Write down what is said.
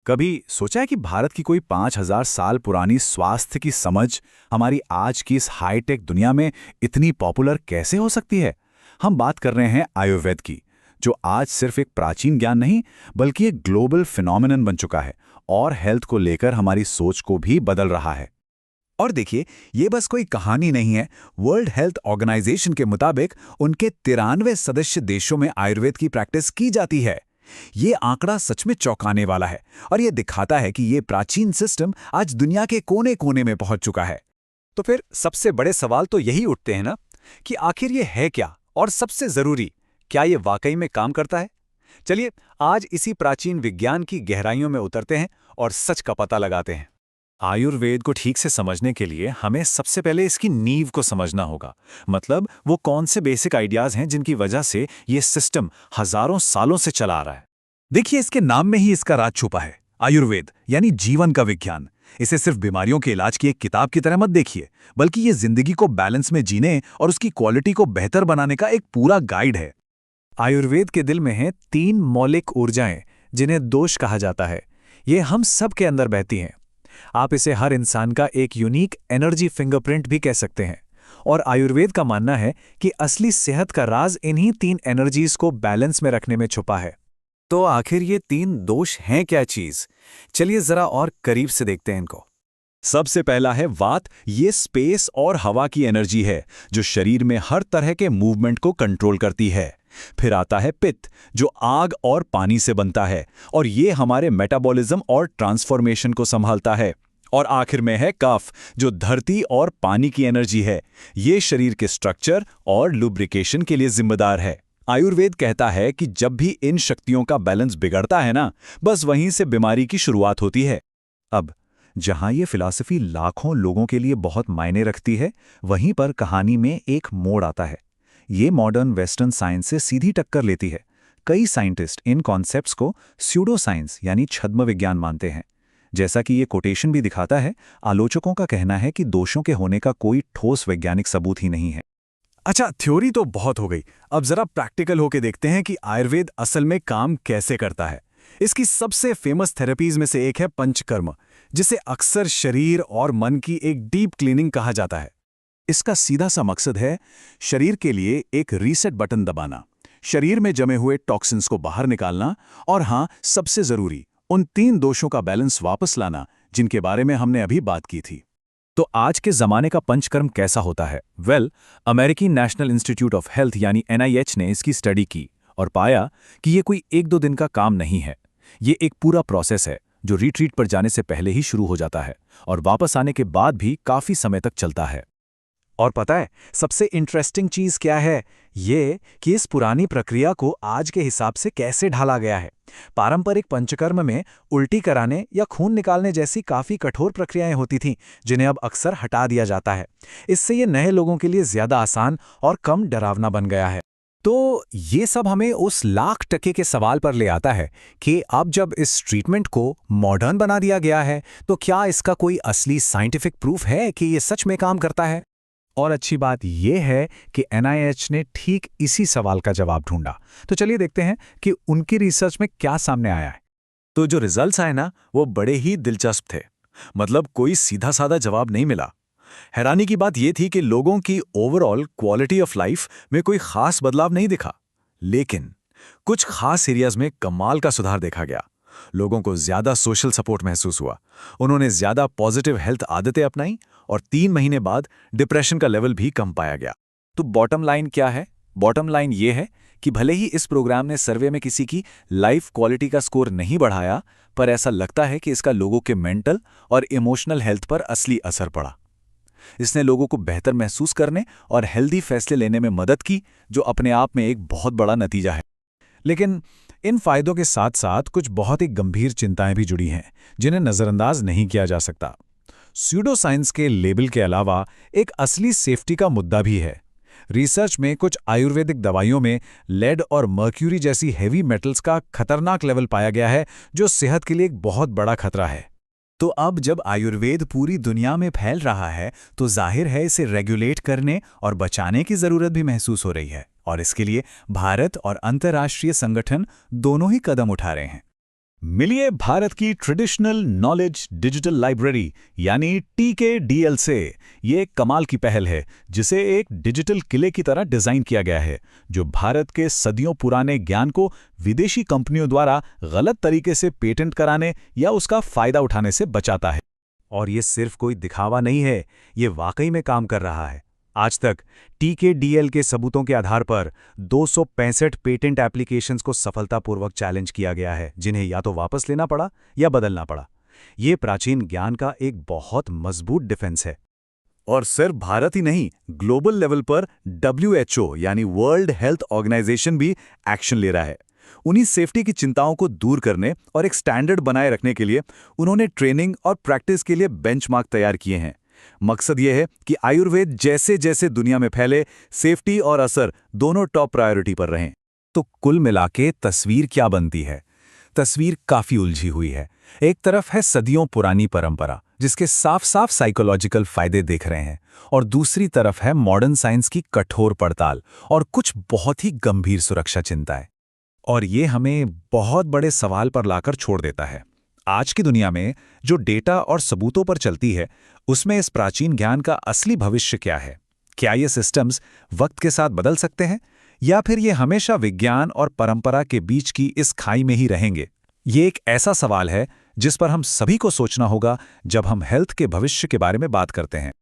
कभी सोचा है कि भारत की कोई 5000 साल पुरानी स्वास्थ्य की समझ हमारी आज की इस हाईटेक दुनिया में इतनी पॉपुलर कैसे हो सकती है? हम बात कर रहे हैं आयुर्वेद की, जो आज सिर्फ एक प्राचीन ज्ञान नहीं बल्कि एक ग्लोबल फिनोमिनन बन चुका है और हेल्थ को लेकर हमारी सोच को भी बदल रहा है। और देखिए, ये बस कोई कहानी नहीं है। वर्ल्ड हेल्थ ऑर्गेनाइजेशन के मुताबिक उनके 93 सदस्य देशों में आयुर्वेद की प्रैक्टिस की जाती है। ये आंकड़ा सच में चौंकाने वाला है और ये दिखाता है कि ये प्राचीन सिस्टम आज दुनिया के कोने-कोने में पहुंच चुका है। तो फिर सबसे बड़े सवाल तो यही उठते हैं ना कि आखिर ये है क्या, और सबसे जरूरी, क्या ये वाकई में काम करता है? चलिए आज इसी प्राचीन विज्ञान की गहराइयों में उतरते हैं और सच का पता लगाते हैं। आयुर्वेद को ठीक से समझने के लिए हमें सबसे पहले इसकी नींव को समझना होगा। मतलब वो कौन से बेसिक आइडियाज हैं जिनकी वजह से ये सिस्टम हजारों सालों से चला आ रहा है। देखिए, इसके नाम में ही इसका राज छुपा है। आयुर्वेद यानी जीवन का विज्ञान। इसे सिर्फ बीमारियों के इलाज की एक किताब की तरह मत देखिए, बल्कि ये जिंदगी को बैलेंस में जीने और उसकी क्वालिटी को बेहतर बनाने का एक पूरा गाइड है। आयुर्वेद के दिल में हैं 3 मौलिक ऊर्जाएं, जिन्हें दोष कहा जाता है। ये हम सब के अंदर बहती हैं। आप इसे हर इंसान का एक यूनिक एनर्जी फिंगरप्रिंट भी कह सकते हैं। और आयुर्वेद का मानना है कि असली सेहत का राज इन्हीं 3 एनर्जीज को बैलेंस में रखने में छुपा है। तो आखिर ये 3 दोष हैं क्या चीज? चलिए जरा और करीब से देखते हैं इनको। सबसे पहला है वात। ये स्पेस और हवा की एनर्जी है जो शरीर में हर तरह के मूवमेंट को कंट्रोल करती है। फिर आता है पित्त, जो आग और पानी से बनता है और ये हमारे मेटाबॉलिज्म और ट्रांसफॉर्मेशन को संभालता है। और आखिर में है कफ, जो धरती और पानी की एनर्जी है। ये शरीर के स्ट्रक्चर और लुब्रिकेशन के लिए जिम्मेदार है। आयुर्वेद कहता है कि जब भी इन शक्तियों का बैलेंस बिगड़ता है ना, बस वहीं से बीमारी की शुरुआत होती है। अब जहां ये फिलॉसफी लाखों लोगों के लिए बहुत मायने रखती है, वहीं पर कहानी में एक मोड़ आता है। ये मॉडर्न वेस्टर्न साइंस से सीधी टक्कर लेती है। कई साइंटिस्ट इन कॉन्सेप्ट्स को स्यूडो साइंस यानी छद्म विज्ञान मानते हैं। जैसा कि ये कोटेशन भी दिखाता है, आलोचकों का कहना है कि दोषों के होने का कोई ठोस वैज्ञानिक सबूत ही नहीं है। अच्छा, थ्योरी तो बहुत हो गई। अब जरा प्रैक्टिकल होके देखते हैं कि आयुर्वेद असल में काम कैसे करता है। इसकी सबसे फेमस थेरेपीज में से एक है पंचकर्म, जिसे अक्सर शरीर और मन की एक डीप क्लीनिंग कहा जाता है। इसका सीधा सा मकसद है शरीर के लिए एक रीसेट बटन दबाना, शरीर में जमे हुए टॉक्सिन्स को बाहर निकालना और हाँ, सबसे जरूरी, उन 3 दोषों का बैलेंस वापस लाना जिनके बारे में हमने अभी बात की थी। तो आज के जमाने का पंचकर्म कैसा होता है? अमेरिकी नेशनल इंस्टीट्यूट ऑफ हेल्थ यानी NIH ने इसकी स्टडी की और पाया कि ये कोई 1-2 दिन का काम नहीं है। ये एक पूरा प्रोसेस है जो रिट्रीट पर जाने से पहले ही शुरू हो जाता है और वापस आने के बाद भी काफी समय तक चलता है। और पता है सबसे इंटरेस्टिंग चीज क्या है? ये कि इस पुरानी प्रक्रिया को आज के हिसाब से कैसे ढाला गया है। पारंपरिक पंचकर्म में उल्टी कराने या खून निकालने जैसी काफी कठोर प्रक्रियाएं होती थीं, जिन्हें अब अक्सर हटा दिया जाता है। इससे ये नए लोगों के लिए ज्यादा आसान और कम डरावना बन गया है। तो ये सब हमें उस लाख टके के सवाल पर ले आता है कि अब जब इस ट्रीटमेंट को मॉडर्न बना दिया गया है, तो क्या इसका कोई असली साइंटिफिक प्रूफ है कि ये सच में काम करता है? और अच्छी बात यह है कि NIH ने ठीक इसी सवाल का जवाब ढूंढा। तो चलिए देखते हैं कि उनकी रिसर्च में क्या सामने आया है। तो जो रिजल्ट्स आए ना, वो बड़े ही दिलचस्प थे। मतलब कोई सीधा साधा जवाब नहीं मिला। हैरानी की बात यह थी कि लोगों की ओवरऑल क्वालिटी ऑफ लाइफ में कोई खास बदलाव नहीं दिखा, लेकिन कुछ खास एरियाज में कमाल का सुधार देखा गया। लोगों को ज्यादा सोशल सपोर्ट महसूस हुआ, उन्होंने ज्यादा पॉजिटिव हेल्थ आदतें अपनाई और 3 महीने बाद डिप्रेशन का लेवल भी कम पाया गया। तो बॉटम लाइन क्या है? बॉटम लाइन ये है कि भले ही इस प्रोग्राम ने सर्वे में किसी की लाइफ क्वालिटी का स्कोर नहीं बढ़ाया, पर ऐसा लगता है कि इसका लोगों के मेंटल और इमोशनल हेल्थ पर असली असर पड़ा। इसने लोगों को बेहतर महसूस करने और हेल्दी फैसले लेने में मदद की, जो अपने आप में एक बहुत बड़ा नतीजा है। लेकिन इन फायदों के साथ साथ कुछ बहुत ही गंभीर चिंताएं भी जुड़ी हैं, जिन्हें नज़रअंदाज नहीं किया जा सकता। स्यूडो साइंस के लेबल के अलावा एक असली सेफ्टी का मुद्दा भी है। रिसर्च में कुछ आयुर्वेदिक दवाइयों में लेड और मर्क्यूरी जैसी हेवी मेटल्स का खतरनाक लेवल पाया गया है, जो सेहत के लिए एक बहुत बड़ा खतरा है। तो अब जब आयुर्वेद पूरी दुनिया में फैल रहा है, तो जाहिर है इसे रेगुलेट करने और बचाने की ज़रूरत भी महसूस हो रही है, और इसके लिए भारत और अंतर्राष्ट्रीय संगठन दोनों ही कदम उठा रहे हैं। मिलिए भारत की ट्रेडिशनल नॉलेज डिजिटल लाइब्रेरी यानी TKDL से। ये एक कमाल की पहल है जिसे एक डिजिटल किले की तरह डिजाइन किया गया है, जो भारत के सदियों पुराने ज्ञान को विदेशी कंपनियों द्वारा गलत तरीके से पेटेंट कराने या उसका फायदा उठाने से बचाता है। और ये सिर्फ कोई दिखावा नहीं है, ये वाकई में काम कर रहा है। आज तक TKDL के सबूतों के आधार पर 265 पेटेंट एप्लीकेशंस को सफलतापूर्वक चैलेंज किया गया है, जिन्हें या तो वापस लेना पड़ा या बदलना पड़ा। ये प्राचीन ज्ञान का एक बहुत मजबूत डिफेंस है। और सिर्फ भारत ही नहीं, ग्लोबल लेवल पर WHO यानी वर्ल्ड हेल्थ ऑर्गेनाइजेशन भी एक्शन ले रहा है। उन्हीं सेफ्टी की चिंताओं को दूर करने और एक स्टैंडर्ड बनाए रखने के लिए उन्होंने ट्रेनिंग और प्रैक्टिस के लिए बेंचमार्क तैयार किए हैं। मकसद यह है कि आयुर्वेद जैसे जैसे दुनिया में फैले, सेफ्टी और असर दोनों टॉप प्रायोरिटी पर रहें। तो कुल मिलाके तस्वीर क्या बनती है? तस्वीर काफी उलझी हुई है। एक तरफ है सदियों पुरानी परंपरा जिसके साफ साफ साइकोलॉजिकल फायदे देख रहे हैं, और दूसरी तरफ है मॉडर्न साइंस की कठोर पड़ताल और कुछ बहुत ही गंभीर सुरक्षा चिंताएं। और ये हमें बहुत बड़े सवाल पर लाकर छोड़ देता है। आज की दुनिया में जो डेटा और सबूतों पर चलती है, उसमें इस प्राचीन ज्ञान का असली भविष्य क्या है? क्या ये सिस्टम्स वक्त के साथ बदल सकते हैं, या फिर ये हमेशा विज्ञान और परंपरा के बीच की इस खाई में ही रहेंगे? ये एक ऐसा सवाल है जिस पर हम सभी को सोचना होगा जब हम हेल्थ के भविष्य के बारे में बात करते हैं।